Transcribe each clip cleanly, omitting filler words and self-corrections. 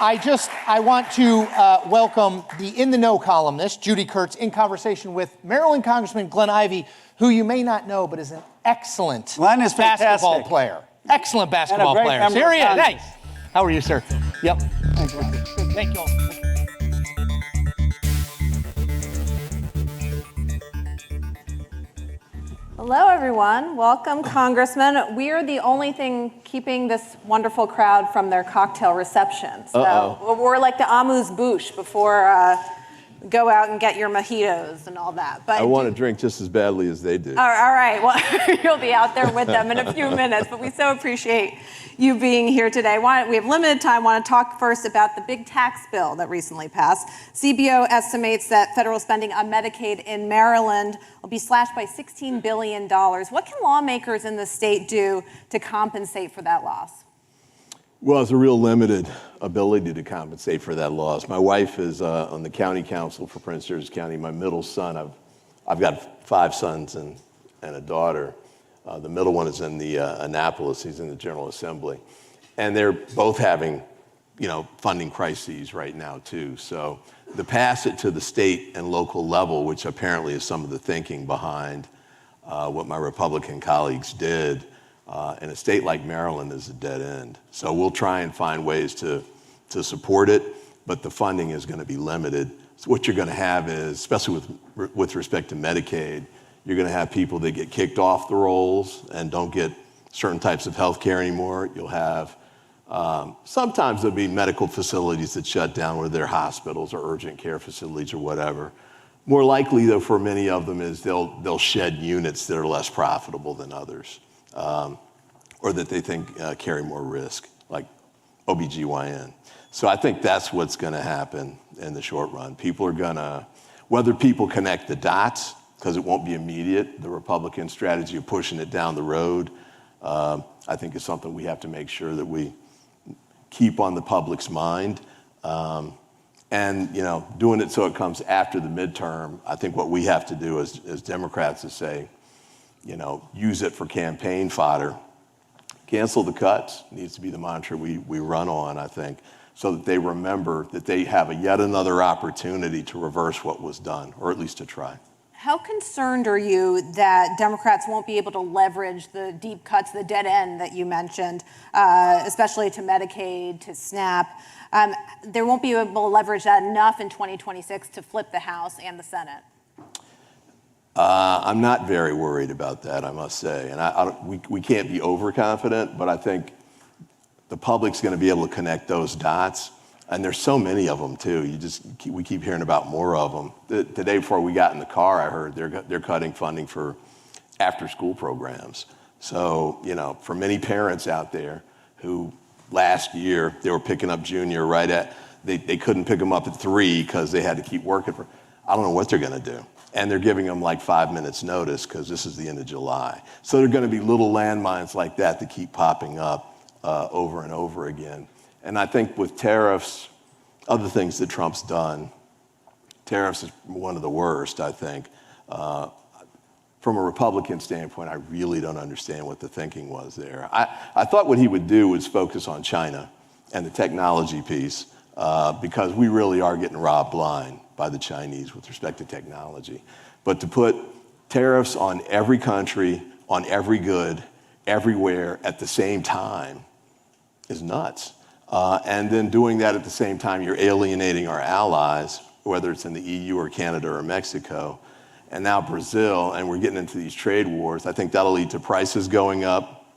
I want to welcome the In the Know columnist, Judy Kurtz, in conversation with Maryland Congressman Glenn Ivey, who you may not know, but is an excellent basketball player. Excellent basketball player. So here he is. Hey, how are you, sir? Yep. Thank you all. Hello, everyone. Welcome, Congressman. We are the only thing keeping this wonderful crowd from their cocktail reception. So we're like the amuse-bouche before go out and get your mojitos and all that. But I want to drink just as badly as they do. All right. Well, you'll be out there with them in a few minutes. But we so appreciate you being here today. We have limited time. I want to talk first about the big tax bill that recently passed. CBO estimates that federal spending on Medicaid in Maryland will be slashed by $16 billion. What can lawmakers in the state do to compensate for that loss? Well, it's a real limited ability to compensate for that loss. My wife is on the county council for Prince George's County. My middle son, I've got 5 sons and a daughter. The middle one is in the Annapolis. He's in the General Assembly. And they're both having, funding crises right now, too. So to pass it to the state and local level, which apparently is some of the thinking behind what my Republican colleagues did, in a state like Maryland is a dead end. So we'll try and find ways to support it, but the funding is going to be limited. So what you're going to have is, especially with respect to Medicaid, you're going to have people that get kicked off the rolls and don't get certain types of health care anymore. You'll have, sometimes there'll be medical facilities that shut down, whether they're hospitals or urgent care facilities or whatever. More likely, though, for many of them is they'll shed units that are less profitable than others, or that they think carry more risk, like OBGYN. So I think that's what's going to happen in the short run. People are going to, whether people connect the dots, because it won't be immediate, the Republican strategy of pushing it down the road, I think is something we have to make sure that we keep on the public's mind. And doing it so it comes after the midterm, I think what we have to do as Democrats is say, use it for campaign fodder. Cancel the cuts needs to be the mantra we run on, I think, so that they remember that they have yet another opportunity to reverse what was done, or at least to try. How concerned are you that Democrats won't be able to leverage the deep cuts, the dead end that you mentioned, especially to Medicaid, to SNAP? They won't be able to leverage that enough in 2026 to flip the House and the Senate. I'm not very worried about that, I must say. And we can't be overconfident, but I think the public's going to be able to connect those dots. And there's so many of them, too. We keep hearing about more of them. The day before we got in the car, I heard they're cutting funding for after-school programs. So, for many parents out there who last year, they were picking up junior they couldn't pick them up at 3 because they had to keep working I don't know what they're going to do. And they're giving them like 5 minutes notice because this is the end of July. So there are going to be little landmines like that keep popping up over and over again. And I think with tariffs, other things that Trump's done, tariffs is one of the worst, I think. From a Republican standpoint, I really don't understand what the thinking was there. I thought what he would do was focus on China and the technology piece, because we really are getting robbed blind by the Chinese with respect to technology. But to put tariffs on every country, on every good, everywhere at the same time is nuts. And then doing that at the same time, you're alienating our allies, whether it's in the EU or Canada or Mexico, and now Brazil, and we're getting into these trade wars. I think that'll lead to prices going up,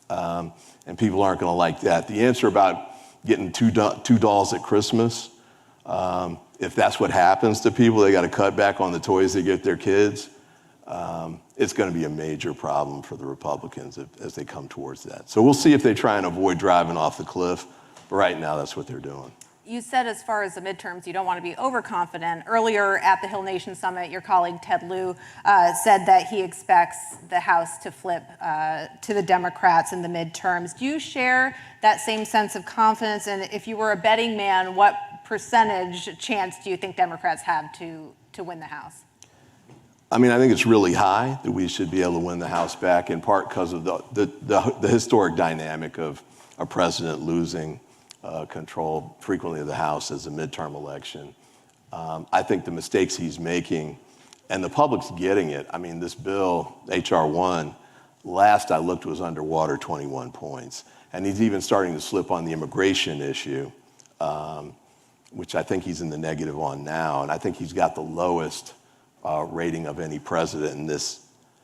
and people aren't going to like that. The answer about getting two dolls at Christmas, if that's what happens to people, they got to cut back on the toys they get their kids. It's going to be a major problem for the Republicans as they come towards that. So we'll see if they try and avoid driving off the cliff. But right now, that's what they're doing. You said as far as the midterms, you don't want to be overconfident. Earlier at the Hill Nation Summit, your colleague Ted Lieu said that he expects the House to flip to the Democrats in the midterms. Do you share that same sense of confidence? And if you were a betting man, what percentage chance do you think Democrats have to win the House? I mean, I think it's really high that we should be able to win the House back, in part because of the historic dynamic of a president losing control frequently of the House as a midterm election. I think the mistakes he's making, and the public's getting it. I mean, this bill, H.R. 1, last I looked was underwater 21 points. And he's even starting to slip on the immigration issue, which I think he's in the negative on now. And I think he's got the lowest rating of any president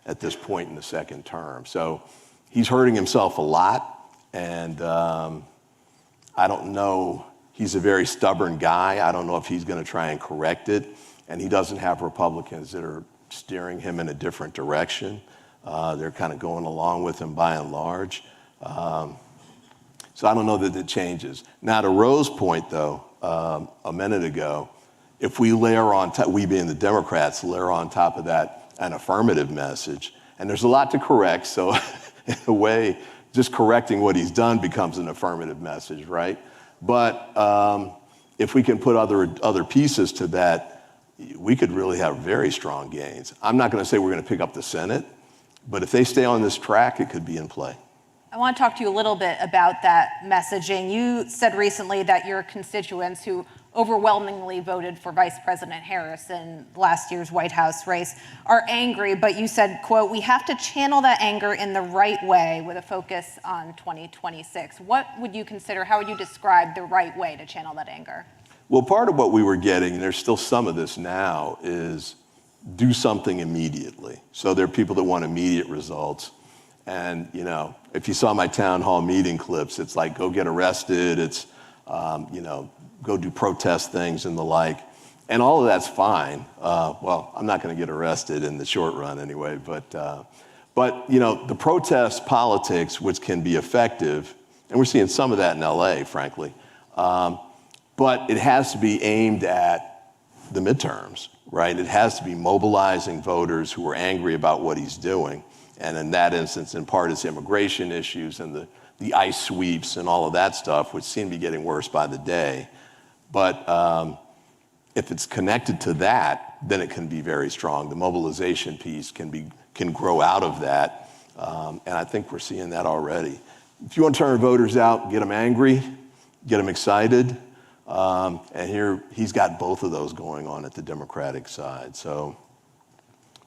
at this point in the second term. So he's hurting himself a lot. And I don't know, he's a very stubborn guy. I don't know if he's going to try and correct it. And he doesn't have Republicans that are steering him in a different direction. They're kind of going along with him by and large. So I don't know that it changes. Now, to Rose's point, though, a minute ago, if we layer on top, we being the Democrats, layer on top of that an affirmative message, and there's a lot to correct, so in a way, just correcting what he's done becomes an affirmative message, right? But if we can put other pieces to that, we could really have very strong gains. I'm not going to say we're going to pick up the Senate, but if they stay on this track, it could be in play. I want to talk to you a little bit about that messaging. You said recently that your constituents who overwhelmingly voted for Vice President Harris in last year's White House race are angry, but you said, quote, "We have to channel that anger in the right way with a focus on 2026. What would you consider, how would you describe the right way to channel that anger? Well, part of what we were getting, and there's still some of this now, is do something immediately. So there are people that want immediate results. And, you know, if you saw my town hall meeting clips, it's like, go get arrested. It's, you know, go do protest things and the like. And all of that's fine. Well, I'm not going to get arrested in the short run anyway. But, you know, the protest politics, which can be effective, and we're seeing some of that in LA, frankly, but it has to be aimed at the midterms, right? It has to be mobilizing voters who are angry about what he's doing. And in that instance, in part, it's immigration issues and the ICE sweeps and all of that stuff, which seem to be getting worse by the day. But if it's connected to that, then it can be very strong. The mobilization piece can grow out of that. And I think we're seeing that already. If you want to turn voters out, get them angry, get them excited. And here he's got both of those going on at the Democratic side. So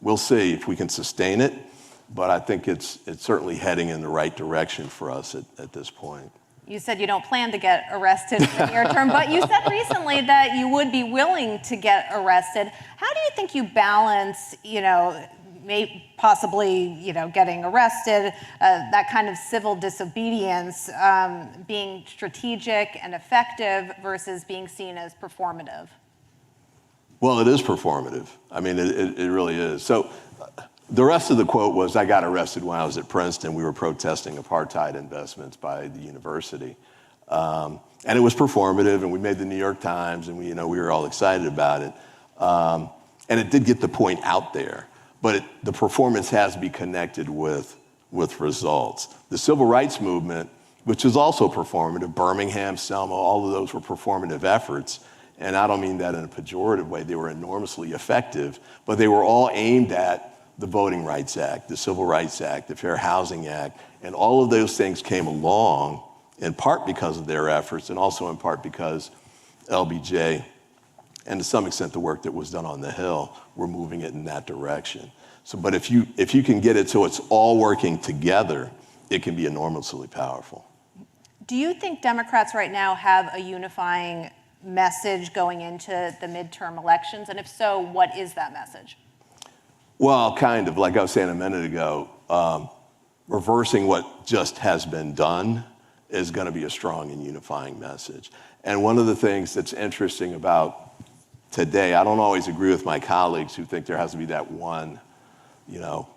we'll see if we can sustain it. But I think it's certainly heading in the right direction for us at this point. You said you don't plan to get arrested in the near term, but you said recently that you would be willing to get arrested. How do you think you balance, you know, possibly, you know, getting arrested, that kind of civil disobedience, being strategic and effective versus being seen as performative? Well, it is performative. I mean, it really is. So the rest of the quote was, I got arrested when I was at Princeton. We were protesting apartheid investments by the university. And it was performative, and we made the New York Times, and we were all excited about it. And it did get the point out there. But the performance has to be connected with results. The civil rights movement, which is also performative, Birmingham, Selma, all of those were performative efforts. And I don't mean that in a pejorative way. They were enormously effective, but they were all aimed at the Voting Rights Act, the Civil Rights Act, the Fair Housing Act, and all of those things came along in part because of their efforts and also in part because LBJ and to some extent the work that was done on the Hill were moving it in that direction. So, but if you can get it so it's all working together, it can be enormously powerful. Do you think Democrats right now have a unifying message going into the midterm elections? And if so, what is that message? Well, kind of, like I was saying a minute ago, reversing what just has been done is going to be a strong and unifying message. And one of the things that's interesting about today, I don't always agree with my colleagues who think there has to be that one, you know,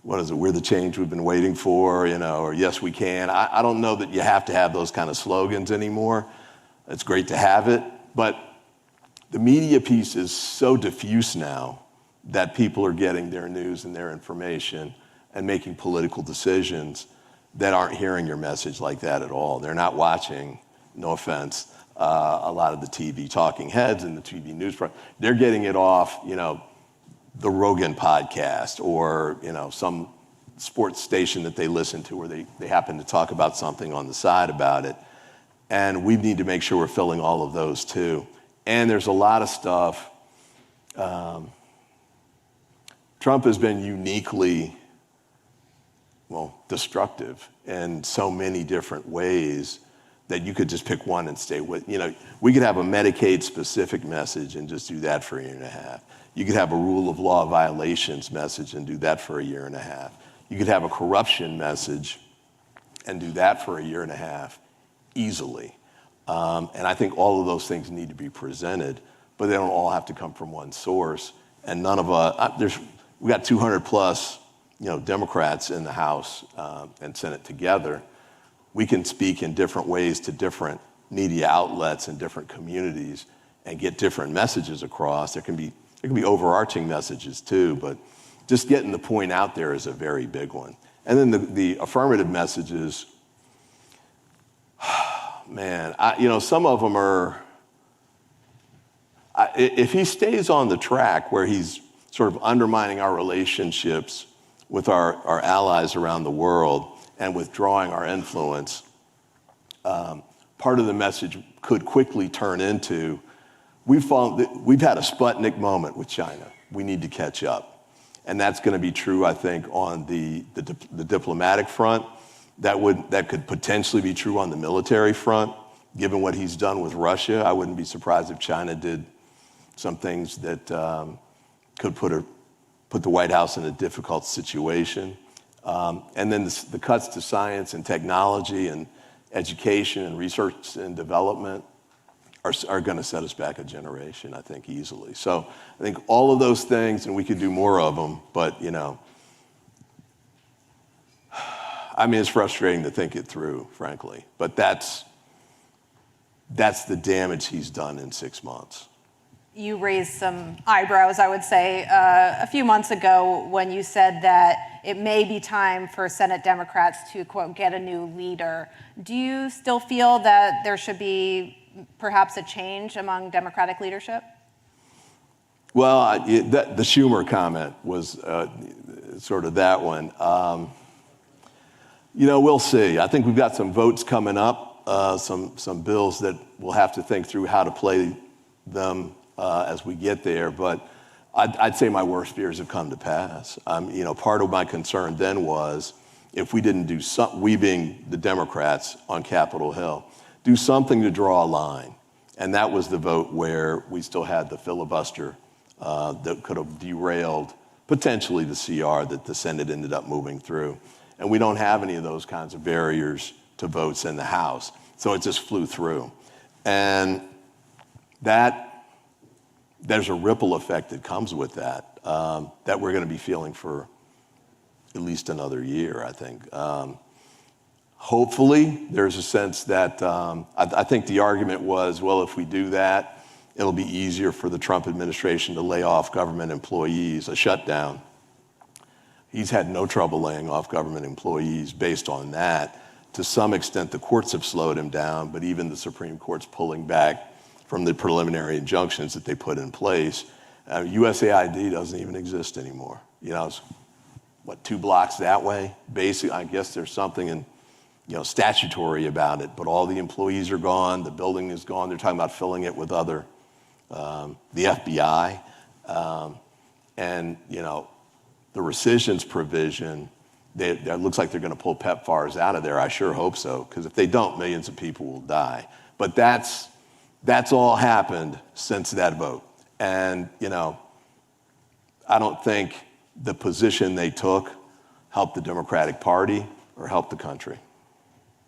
what is it, we're the change we've been waiting for, you know, or yes, we can. I don't know that you have to have those kind of slogans anymore. It's great to have it, but the media piece is so diffuse now that people are getting their news and their information and making political decisions that aren't hearing your message like that at all. They're not watching, no offense, a lot of the TV talking heads and the TV news. They're getting it off, you know, the Rogan podcast or, you know, some sports station that they listen to where they happen to talk about something on the side about it. And we need to make sure we're filling all of those too. And there's a lot of stuff. Trump has been uniquely, destructive in so many different ways that you could just pick one and stay with. We could have a Medicaid specific message and just do that for a year and a half. You could have a rule of law violations message and do that for a year and a half. You could have a corruption message and do that for a year and a half easily. And I think all of those things need to be presented, but they don't all have to come from one source. And none of us, we got 200 plus, Democrats in the House and Senate together. We can speak in different ways to different media outlets and different communities and get different messages across. There can be overarching messages too, but just getting the point out there is a very big one. And then the affirmative messages, man, some of them are, if he stays on the track where he's sort of undermining our relationships with our allies around the world and withdrawing our influence, part of the message could quickly turn into, we've had a Sputnik moment with China. We need to catch up. And that's going to be true, I think, on the diplomatic front. That could potentially be true on the military front. Given what he's done with Russia, I wouldn't be surprised if China did some things that could put the White House in a difficult situation. And then the cuts to science and technology and education and research and development are going to set us back a generation, I think, easily. So I think all of those things, and we could do more of them, but, it's frustrating to think it through, frankly. But that's the damage he's done in 6 months. You raised some eyebrows, I would say, a few months ago when you said that it may be time for Senate Democrats to, quote, get a new leader. Do you still feel that there should be perhaps a change among Democratic leadership? Well, the Schumer comment was sort of that one. We'll see. I think we've got some votes coming up, some bills that we'll have to think through how to play them as we get there. But I'd say my worst fears have come to pass. Part of my concern then was if we didn't do something, we being the Democrats on Capitol Hill, do something to draw a line. And that was the vote where we still had the filibuster that could have derailed potentially the CR that the Senate ended up moving through. And we don't have any of those kinds of barriers to votes in the House. So it just flew through. And there's a ripple effect that comes with that we're going to be feeling for at least another year, I think. Hopefully, there's a sense that I think the argument was, well, if we do that, it'll be easier for the Trump administration to lay off government employees, a shutdown. He's had no trouble laying off government employees based on that. To some extent, the courts have slowed him down, but even the Supreme Court's pulling back from the preliminary injunctions that they put in place. USAID doesn't even exist anymore. It's 2 blocks that way? Basically, I guess there's something statutory about it, but all the employees are gone, the building is gone. They're talking about filling it with the FBI. The rescissions provision, it looks like they're going to pull PEPFARs out of there. I sure hope so, because if they don't, millions of people will die. But that's all happened since that vote. And, I don't think the position they took helped the Democratic Party or helped the country.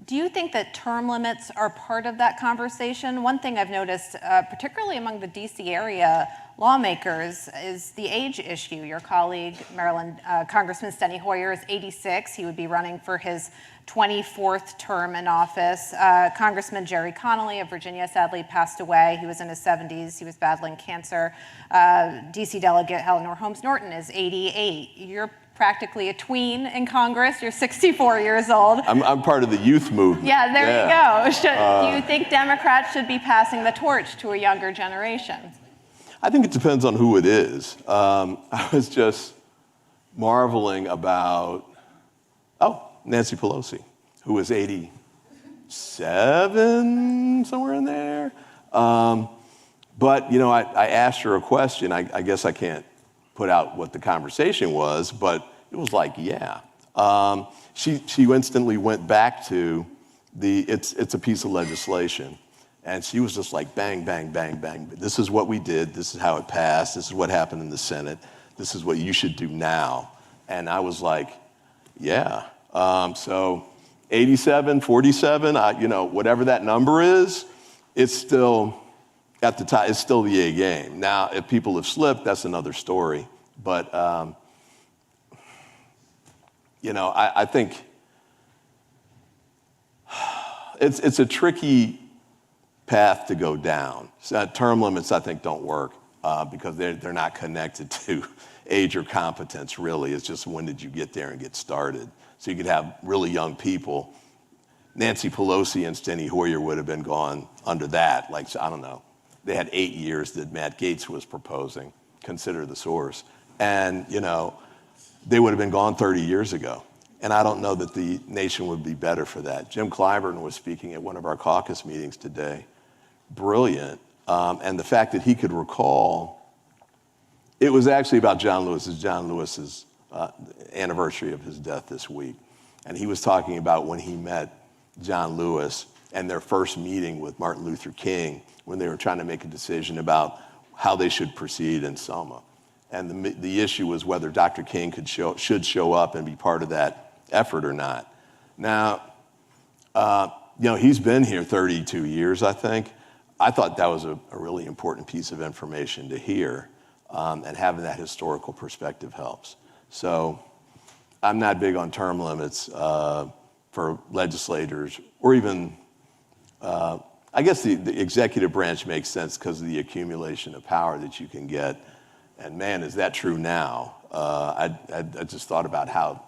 Do you think that term limits are part of that conversation? One thing I've noticed, particularly among the DC area lawmakers, is the age issue. Your colleague, Maryland Congressman Steny Hoyer, is 86. He would be running for his 24th term in office. Congressman Jerry Connolly of Virginia sadly passed away. He was in his 70s. He was battling cancer. DC Delegate Eleanor Holmes Norton is 88. You're practically a tween in Congress. You're 64 years old. I'm part of the youth movement. Yeah, there you go. Do you think Democrats should be passing the torch to a younger generation? I think it depends on who it is. I was just marveling about, Nancy Pelosi, who was 86 87, somewhere in there. But, I asked her a question. I guess I can't put out what the conversation was, but it was like, yeah. She instantly went back to it's a piece of legislation. And she was just like, bang, bang, bang, bang. This is what we did. This is how it passed. This is what happened in the Senate. This is what you should do now. And I was like, yeah. So 87, 47, whatever that number is, it's still at the time, it's still the A game. Now, if people have slipped, that's another story. But, I think it's a tricky path to go down. So, term limits, I think, don't work because they're not connected to age or competence, really. It's just when did you get there and get started. So you could have really young people. Nancy Pelosi and Steny Hoyer would have been gone under that. Like, I don't know. They had 8 years that Matt Gaetz was proposing. Consider the source. And, they would have been gone 30 years ago. And I don't know that the nation would be better for that. Jim Clyburn was speaking at one of our caucus meetings today. Brilliant. And the fact that he could recall, it was actually about John Lewis's anniversary of his death this week. And he was talking about when he met John Lewis and their first meeting with Martin Luther King when they were trying to make a decision about how they should proceed in Selma. And the issue was whether Dr. King should show up and be part of that effort or not. Now, he's been here 32 years, I think. I thought that was a really important piece of information to hear, and having that historical perspective helps. So I'm not big on term limits for legislators, or even, I guess the executive branch makes sense because of the accumulation of power that you can get. And man, is that true now? I just thought about how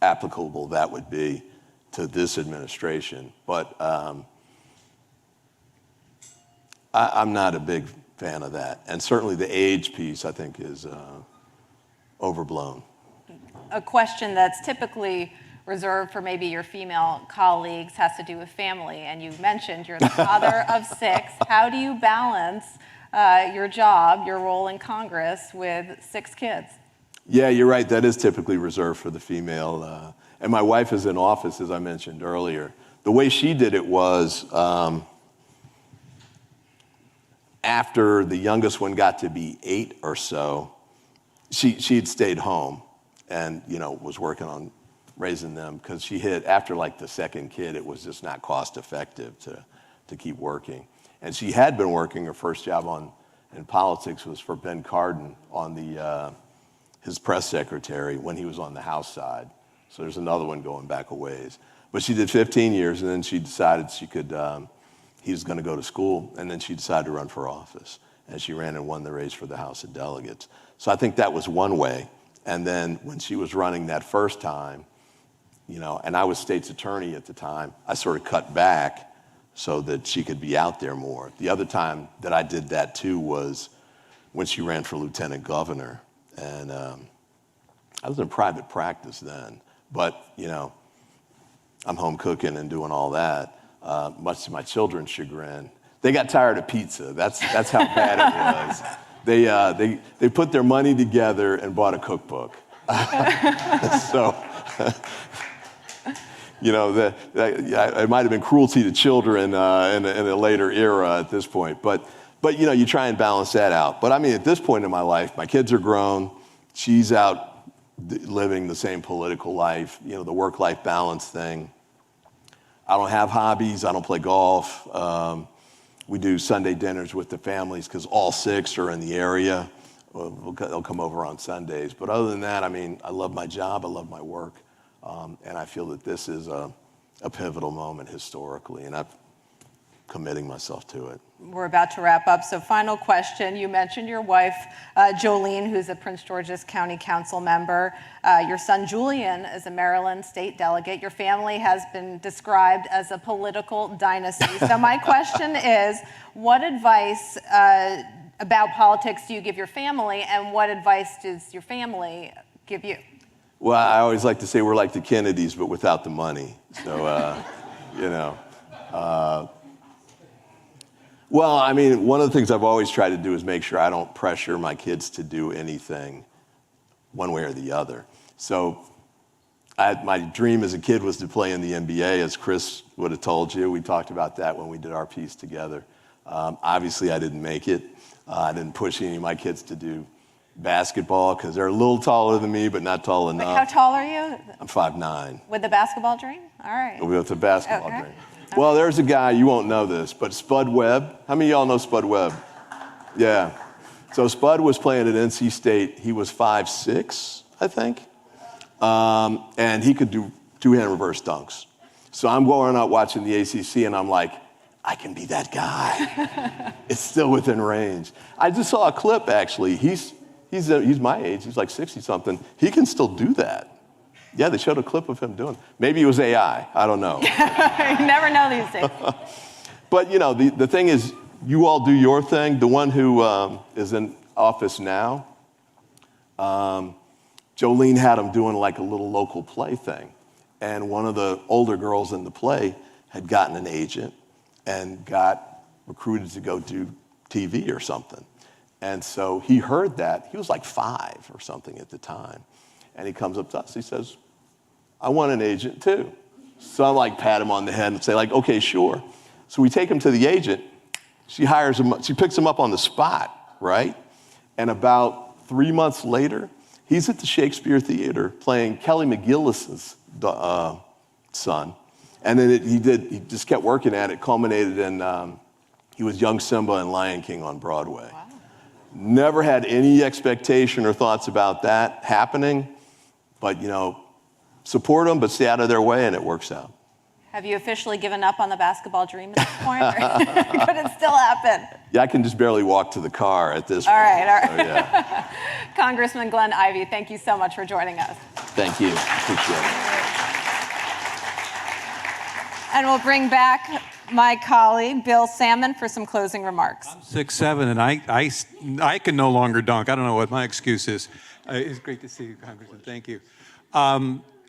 applicable that would be to this administration. But I'm not a big fan of that. And certainly the age piece, I think, is overblown. A question that's typically reserved for maybe your female colleagues has to do with family. And you mentioned you're the father of 6. How do you balance your job, your role in Congress with 6 kids? Yeah, you're right. That is typically reserved for the female. And my wife is in office, as I mentioned earlier. The way she did it was after the youngest one got to be 8 or so, she'd stayed home and, was working on raising them because she hit, after like the second kid, it was just not cost effective to keep working. And she had been working. Her first job in politics was for Ben Cardin on his press secretary when he was on the House side. So there's another one going back a ways. But she did 15 years, and then she decided he was going to go to school, and then she decided to run for office. And she ran and won the race for the House of Delegates. So I think that was one way. And then when she was running that first time, and I was state's attorney at the time, I sort of cut back so that she could be out there more. The other time that I did that too was when she ran for lieutenant governor. And I was in private practice then, but I'm home cooking and doing all that, much to my children's chagrin. They got tired of pizza. That's how bad it was. They put their money together and bought a cookbook. So, it might have been cruelty to children in a later era at this point. But you try and balance that out. But I mean, at this point in my life, my kids are grown. She's out living the same political life, the work-life balance thing. I don't have hobbies. I don't play golf. We do Sunday dinners with the families because all 6 are in the area. They'll come over on Sundays. But other than that, I mean, I love my job. I love my work. And I feel that this is a pivotal moment historically, and I'm committing myself to it. We're about to wrap up. So final question. You mentioned your wife, Jolene, who's a Prince George's County Council member. Your son, Julian, is a Maryland state delegate. Your family has been described as a political dynasty. So my question is, what advice about politics do you give your family, and what advice does your family give you? Well, I always like to say we're like the Kennedys, but without the money. So, Well, I mean, one of the things I've always tried to do is make sure I don't pressure my kids to do anything one way or the other. So my dream as a kid was to play in the NBA, as Chris would have told you. We talked about that when we did our piece together. Obviously, I didn't make it. I didn't push any of my kids to do basketball because they're a little taller than me, but not tall enough. How tall are you? I'm 5'9". With the basketball dream? All right. With the basketball Okay. dream. Well, there's a guy, you won't know this, but Spud Webb. How many of y'all know Spud Webb? Yeah. So Spud was playing at NC State. He was 5'6", I think. And he could do two-hand reverse dunks. So I'm going out watching the ACC, and I'm like, I can be that guy. It's still within range. I just saw a clip, actually. He's my age. He's like 60-something. He can still do that. Yeah, they showed a clip of him doing it. Maybe it was AI. I don't know. You never know these days. But, you know, the thing is, you all do your thing. The one who is in office now, Jolene had him doing like a little local play thing. And one of the older girls in the play had gotten an agent and got recruited to go do TV or something. And so he heard that. He was like 5 or something at the time. And he comes up to us. He says, I want an agent too. So I like pat him on the head and say like, okay, sure. So we take him to the agent. She hires him. She picks him up on the spot, right? And about 3 months later, he's at the Shakespeare Theater playing Kelly McGillis's son. And then he just kept working at it, culminated in, he was young Simba in Lion King on Broadway. Wow. Never had any expectation or thoughts about that happening, but, you know, support them, but stay out of their way, and it works out. Have you officially given up on the basketball dream at this point? Or could it still happen? Yeah, I can just barely walk to the car at this All point. right. So, yeah. Congressman Glenn Ivey, thank you so much for joining us. Thank you. Appreciate it. And we'll bring back my colleague, Bill Salmon, for some closing remarks. I'm 6'7", and I can no longer dunk. I don't know what my excuse is. It's great to see you, Congressman. Thank you.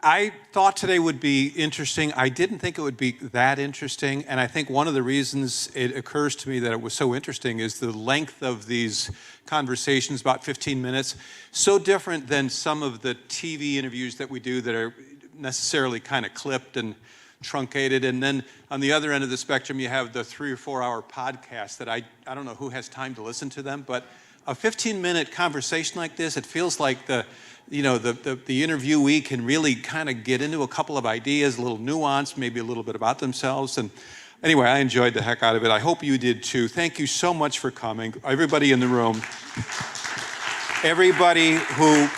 I thought today would be interesting. I didn't think it would be that interesting, and I think one of the reasons it occurs to me that it was so interesting is the length of these conversations, about 15 minutes, so different than some of the TV interviews that we do that are necessarily kind of clipped and truncated. And then on the other end of the spectrum, you have the 3 or 4 hour podcast that I don't know who has time to listen to them, but a 15-minute conversation like this, it feels like the interviewee can really kind of get into a couple of ideas, a little nuance, maybe a little bit about themselves. And anyway, I enjoyed the heck out of it. I hope you did too. Thank you so much for coming. Everybody in the room, everybody who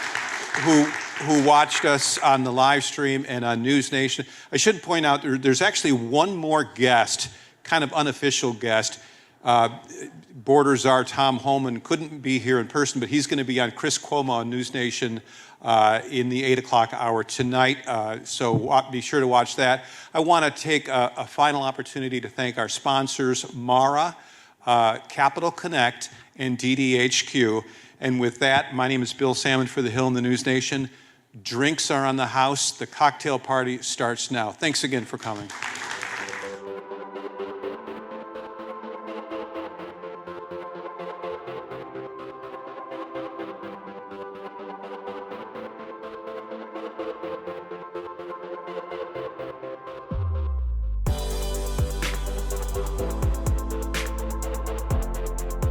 watched us on the live stream and on News Nation. I should point out there's actually one more guest, kind of unofficial guest. Border czar Tom Homan couldn't be here in person, but he's going to be on Chris Cuomo on News Nation in the 8 o'clock hour tonight, so be sure to watch that. I want to take a final opportunity to thank our sponsors, Mara, Capital Connect, and DDHQ. And with that, my name is Bill Salmon for The Hill and the News Nation. Drinks are on the house. The cocktail party starts now. Thanks again for coming.